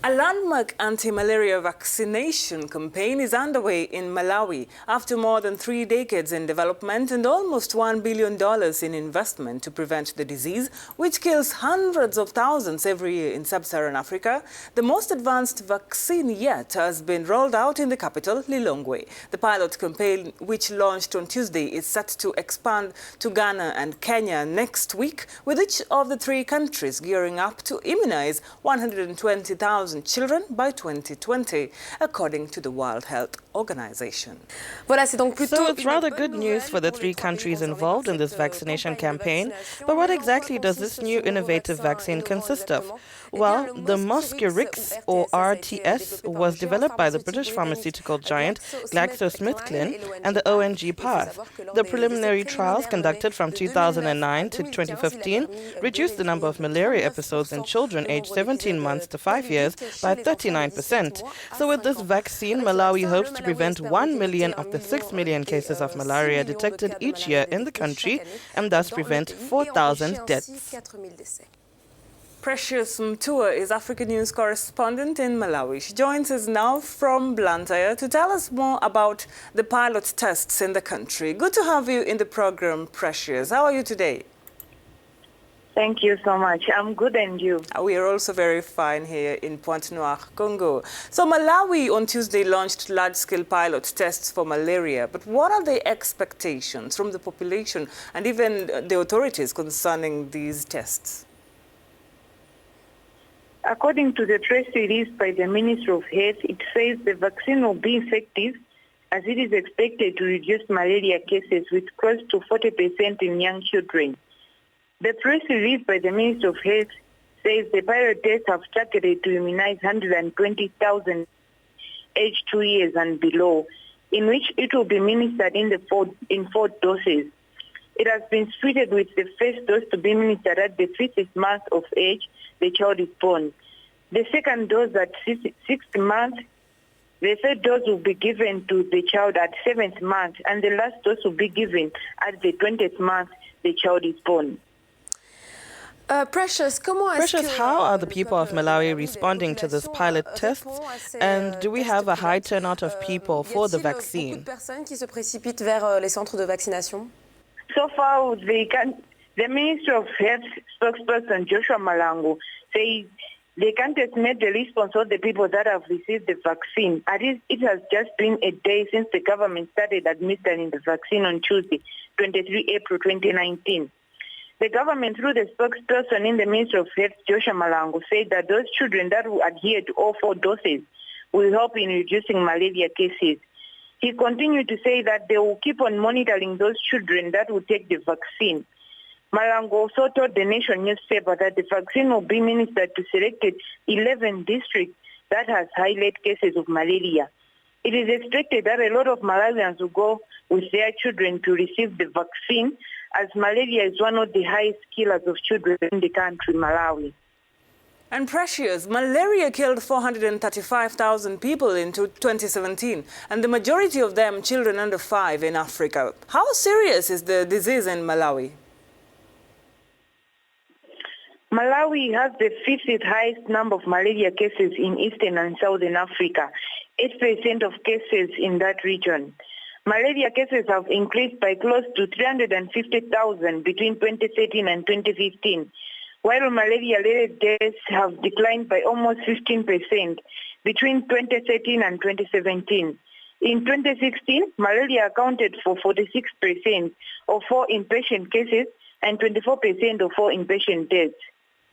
A landmark anti-malaria vaccination campaign is underway in Malawi after more than 3 decades in development and almost $1 billion in investment to prevent the disease, which kills hundreds of thousands every year in Sub-Saharan Africa. The most advanced vaccine yet has been rolled out in the capital, Lilongwe. The pilot campaign, which launched on Tuesday, is set to expand to Ghana and Kenya next week, with each of the 3 countries gearing up to immunize 120,000 children by 2020, according to the World Health Organization. So it's rather good news for the 3 countries involved in this vaccination campaign. But what exactly does this new innovative vaccine consist of? Well, the Mosquirix, or RTS, was developed by the British pharmaceutical giant GlaxoSmithKline and the ONG PATH. The preliminary trials conducted from 2009 to 2015 reduced the number of malaria episodes in children aged 17 months to 5 years by 39%. So with this vaccine, Malawi hopes to prevent 1 million of the 6 million cases of malaria detected each year in the country and thus prevent 4,000 deaths. Precious Mtua is Africanews correspondent in Malawi. She joins us now from Blantyre to tell us more about the pilot tests in the country. Good to have you in the program, Precious. How are you today? Thank you so much. I'm good, and you? We are also very fine here in Pointe-Noire, Congo. So Malawi on Tuesday launched large-scale pilot tests for malaria. But what are the expectations from the population and even the authorities concerning these tests? According to the press release by the Ministry of Health, it says the vaccine will be effective as it is expected to reduce malaria cases with close to 40% in young children. The press release by the Ministry of Health says the pilot tests have targeted to immunize 120,000 aged 2 years and below, in which it will be administered in 4 doses. It has been split with the first dose to be administered at the 5th month of age the child is born. The second dose at 6th month. The third dose will be given to the child at 7th month, and the last dose will be given at the 20th month the child is born. Precious, how are the people of Malawi responding to this pilot tests, and do we have a high turnout of people for the vaccine? So far, the Ministry of Health spokesperson Joshua Malango says they can't estimate the response of the people that have received the vaccine. It has just been a day since the government started administering the vaccine on Tuesday, 23 April 2019. The government, through the spokesperson in the Ministry of Health, Joshua Malango, said that those children that will adhere to all 4 doses will help in reducing malaria cases. He continued to say that they will keep on monitoring those children that will take the vaccine. Malango also told the Nation newspaper that the vaccine will be administered to selected 11 districts that has high rate cases of malaria. It is expected that a lot of Malawians will go with their children to receive the vaccine, as malaria is one of the highest killers of children in the country, Malawi. And Precious, malaria killed 435,000 people in 2017, and the majority of them children under 5 in Africa. How serious is the disease in Malawi? Malawi has the 5th highest number of malaria cases in Eastern and Southern Africa, 8% of cases in that region. Malaria cases have increased by close to 350,000 between 2013 and 2015, while malaria-related deaths have declined by almost 15% between 2013 and 2017. In 2016, malaria accounted for 46% of all inpatient cases and 24% of all inpatient deaths.